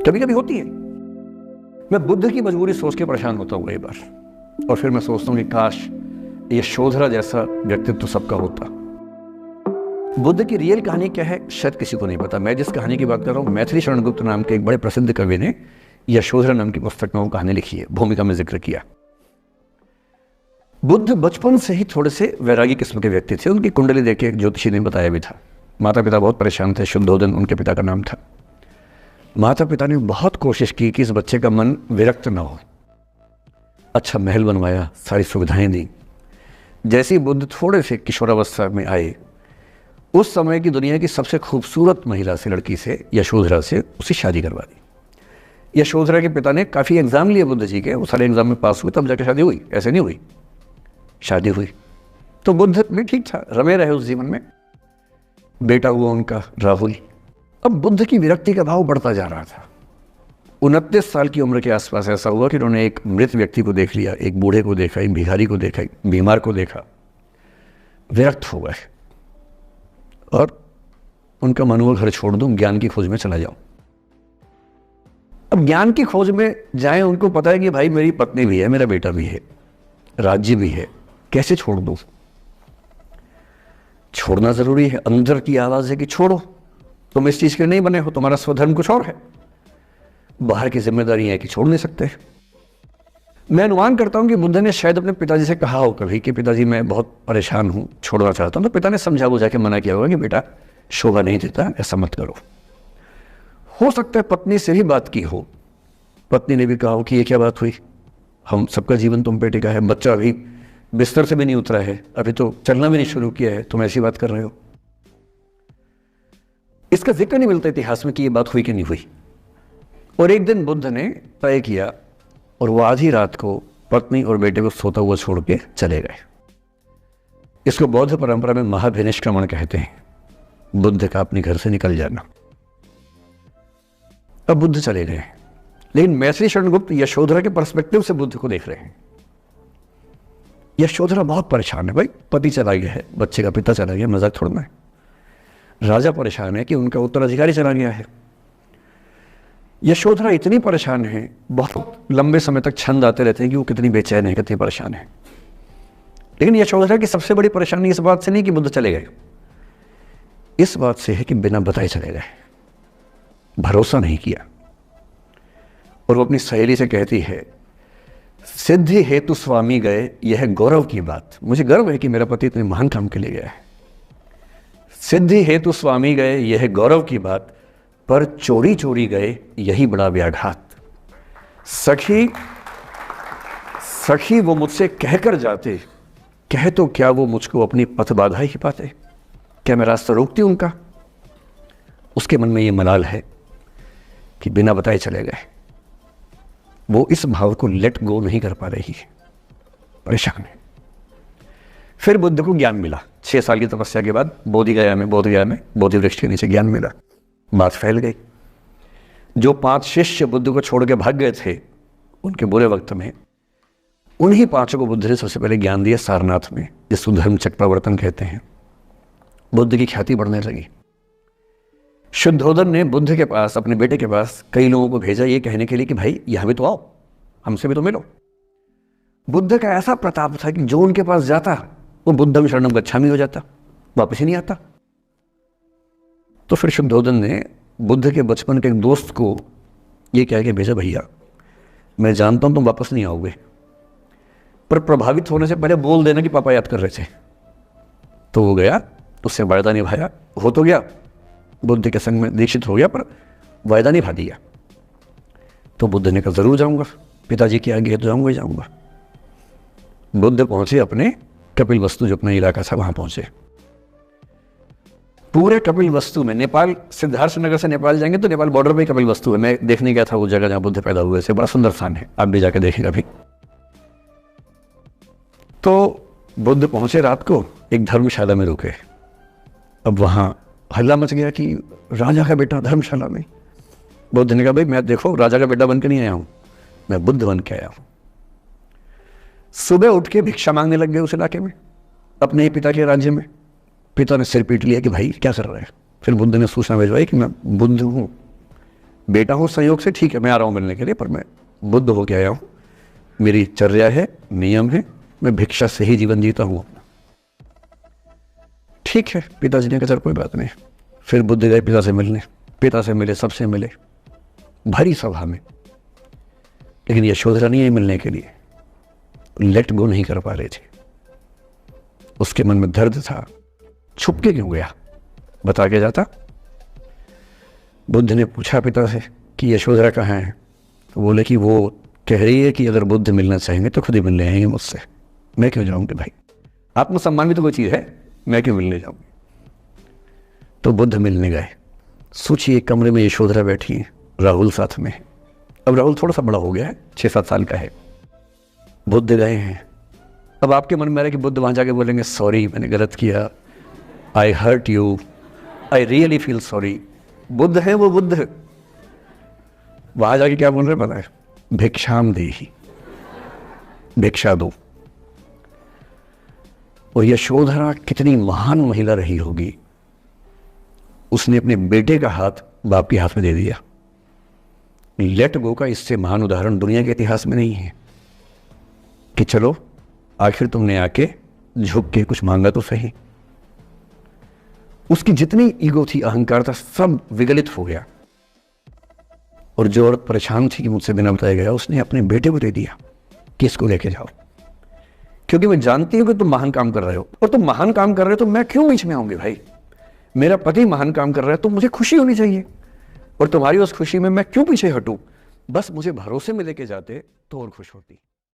कभी कभी होती है। मैं बुद्ध की मजबूरी सोच के परेशान होता हूँ कई बार, और फिर मैं सोचता हूँ कि काश यशोधरा जैसा व्यक्तित्व सबका होता। बुद्ध की रियल कहानी क्या है शायद किसी को नहीं पता। मैं जिस कहानी की बात कर रहा हूँ, मैथिली शरण गुप्त नाम के एक बड़े प्रसिद्ध कवि ने यशोधरा नाम की पुस्तक में वो कहानी लिखी है, भूमिका में जिक्र किया। बुद्ध बचपन से ही थोड़े से वैरागी किस्म के व्यक्ति थे। उनकी कुंडली देख के एक ज्योतिषी ने बताया भी था। माता पिता बहुत परेशान थे, शुद्धोदन उनके पिता का नाम था। माता पिता ने बहुत कोशिश की कि इस बच्चे का मन विरक्त ना हो। अच्छा महल बनवाया, सारी सुविधाएं दी। जैसे ही बुद्ध थोड़े से किशोरावस्था में आए, उस समय की दुनिया की सबसे खूबसूरत महिला से, लड़की से, यशोधरा से उसकी शादी करवा दी। यशोधरा के पिता ने काफ़ी एग्जाम लिए बुद्ध जी के, वो सारे एग्जाम में पास हुए, तब जाकर शादी हुई। ऐसे नहीं हुई, शादी हुई। तो बुद्ध भी ठीक था, रमे रहे उस जीवन में। बेटा हुआ उनका राहुल। अब बुद्ध की विरक्ति का भाव बढ़ता जा रहा था। 29 साल की उम्र के आसपास ऐसा हुआ कि उन्होंने एक मृत व्यक्ति को देख लिया, एक बूढ़े को देखा, एक भिखारी को देखा, एक बीमार को देखा। विरक्त हो गए और उनका मन हुआ घर छोड़ दूं, ज्ञान की खोज में चला जाऊं। अब ज्ञान की खोज में जाएं, उनको पता है कि भाई मेरी पत्नी भी है, मेरा बेटा भी है, राज्य भी है, कैसे छोड़ दूं? छोड़ना जरूरी है। अंदर की आवाज है कि छोड़ो, तुम इस चीज के नहीं बने हो, तुम्हारा स्वधर्म कुछ और है। बाहर की जिम्मेदारी है कि छोड़ नहीं सकते। मैं अनुमान करता हूं कि बुद्ध ने शायद अपने पिताजी से कहा हो कभी कि पिताजी मैं बहुत परेशान हूं, छोड़ना चाहता हूं। तो पिता ने समझा बुझा के मना किया होगा कि बेटा शोभा नहीं देता, ऐसा मत करो। हो सकता है पत्नी से भी बात की हो, पत्नी ने भी कहा हो कि ये क्या बात हुई, हम सबका जीवन तुम पे टिका है, बच्चा अभी बिस्तर से भी नहीं उतरा है, अभी तो चलना भी नहीं शुरू किया है, तुम ऐसी बात कर रहे हो। इसका जिक्र नहीं मिलता इतिहास में कि ये बात हुई कि नहीं हुई। और एक दिन बुद्ध ने तय किया और वो आधी रात को पत्नी और बेटे को सोता हुआ छोड़ के चले गए। इसको बौद्ध परंपरा में महाभिनिष्क्रमण कहते हैं, बुद्ध का अपने घर से निकल जाना। अब बुद्ध चले गए, लेकिन मैथिली शरण गुप्त यशोधरा के पर्सपेक्टिव से बुद्ध को देख रहे हैं। यशोधरा बहुत परेशान है, भाई पति चला गया है, बच्चे का पिता चला गया, मजाक छोड़ना है। राजा परेशान है कि उनका उत्तराधिकारी चला गया है। यशोधरा इतनी परेशान है, बहुत लंबे समय तक छंद आते रहते हैं कि वो कितनी बेचैन है, कितनी परेशान है। लेकिन यशोधरा की सबसे बड़ी परेशानी इस बात से नहीं कि बुद्ध चले गए, इस बात से है कि बिना बताए चले गए, भरोसा नहीं किया। और वो अपनी सहेली से कहती है, सिद्धि हेतु स्वामी गए, यह गौरव की बात। मुझे गर्व है कि मेरा पति इतने महान काम के लिए गया है। सिद्धि हेतु स्वामी गए, यह गौरव की बात, पर चोरी चोरी गए, यही बड़ा व्याघात। सखी वो मुझसे कहकर जाते, कह तो क्या वो मुझको अपनी पथ बाधा ही पाते, क्या मैं रास्ता रोकती उनका? उसके मन में ये मलाल है कि बिना बताए चले गए। वो इस भाव को लेट गो नहीं कर पा रही है, परेशान है। फिर बुद्ध को ज्ञान मिला 6 साल की तपस्या के बाद, बोधगया में बोधि वृक्ष के नीचे ज्ञान मिला। बात फैल गई। जो 5 शिष्य बुद्ध को छोड़ के भाग गए थे उनके बुरे वक्त में, उन्हीं 5 को बुद्ध ने सबसे पहले ज्ञान दिया सारनाथ में, जिसको धर्म चक्र प्रवर्तन कहते हैं। बुद्ध की ख्याति बढ़ने लगी। शुद्धोदन ने बुद्ध के पास, अपने बेटे के पास कई लोगों को भेजा ये कहने के लिए कि भाई यहाँ भी तो आओ, हमसे भी तो मिलो। बुद्ध का ऐसा प्रताप था कि जो उनके पास जाता वो बुद्धम शरणम गच्छामि हो जाता, वापस ही नहीं आता। तो फिर शुद्धोदन ने बुद्ध के बचपन के एक दोस्त को ये कह के भेजा, भैया मैं जानता हूं तुम वापस नहीं आओगे, पर प्रभावित होने से पहले बोल देना कि पापा याद कर रहे थे। तो वो गया, उससे वायदा निभाया, हो तो गया, बुद्ध के संग में दीक्षित हो गया, पर वायदा निभा दिया। तो बुद्ध ने कहा जरूर जाऊंगा, पिताजी के आगे तो जाऊंगा ही जाऊंगा। बुद्ध पहुंचे अपने कपिल वस्तु, जो अपना इलाका था, वहां पहुंचे। पूरे कपिल वस्तु में, नेपाल सिद्धार्थ नगर से नेपाल जाएंगे तो नेपाल बॉर्डर पे कपिल वस्तु है। मैं देखने गया था वो जगह जहां बुद्ध पैदा हुए थे, बड़ा सुंदर स्थान है, आप भी जाके देखेंगे अभी। तो बुद्ध पहुंचे रात को, एक धर्मशाला में रुके। अब वहां हल्ला मच गया कि राजा का बेटा धर्मशाला में। बुद्ध ने कहा भाई मैं देखो राजा का बेटा बन के नहीं आया हूं, मैं बुद्ध बन के आया हूं। सुबह उठ के भिक्षा मांगने लग गए उस इलाके में, अपने ही पिता के राज्य में। पिता ने सिर पीट लिया कि भाई क्या कर रहे हैं। फिर बुद्ध ने सूचना भिजवाई कि मैं बुद्ध हूं, बेटा हूँ संयोग से, ठीक है, मैं आ रहा हूँ मिलने के लिए, पर मैं बुद्ध होके आया हूँ, मेरी चर्या है, नियम है, मैं भिक्षा से ही जीवन जीता हूँ अपना। ठीक है, पिताजी ने कहा चल कोई बात नहीं। फिर बुद्ध गए पिता से मिलने, पिता से मिले, सबसे मिले, भरी सभा में, लेकिन यशोधरा नहीं आई मिलने के लिए, लेट गो नहीं कर पा रहे थे। उसके मन में दर्द था, छुप के क्यों गया, बता के जाता। बुद्ध ने पूछा पिता से कि यशोधरा कहाँ है, तो बोले कि वो कह रही है कि अगर बुद्ध मिलना चाहेंगे तो खुद ही मिलने आएंगे मुझसे, मैं क्यों जाऊंगी भाई, आत्मसम्मान भी तो कोई चीज़ है, मैं क्यों मिलने जाऊंगी। तो बुद्ध मिलने गए। सोचिए कमरे में यशोधरा बैठी है, राहुल साथ में। अब राहुल थोड़ा सा बड़ा हो गया है, 6-7 साल का है। बुद्ध गए हैं। अब आपके मन में आ रहा है कि बुद्ध वहाँ जाके बोलेंगे सॉरी मैंने गलत किया, I hurt you, I really feel sorry. बुद्ध है वो बुद्ध, वहाँ जाके क्या बोल रहे पता है, भिक्षाम देहि, भिक्षा दो। और यशोधरा कितनी महान महिला रही होगी, उसने अपने बेटे का हाथ बाप के हाथ में दे दिया। लेट गो का इससे महान उदाहरण दुनिया के इतिहास में नहीं है कि चलो आखिर तुमने आके झुक के कुछ मांगा तो सही। उसकी जितनी ईगो थी, अहंकार था, सब विगलित हो गया। और जो औरत परेशान थी कि मुझसे बिना बताया गया, उसने अपने बेटे को दे दिया कि इसको लेके जाओ, क्योंकि मैं जानती हूं कि तुम महान काम कर रहे हो, और तुम महान काम कर रहे हो तो मैं क्यों बीच में आऊंगी भाई। मेरा पति महान काम कर रहा है तो मुझे खुशी होनी चाहिए, और तुम्हारी उस खुशी में मैं क्यों पीछे हटूं। बस मुझे भरोसे में लेके जाते तो और खुश होती।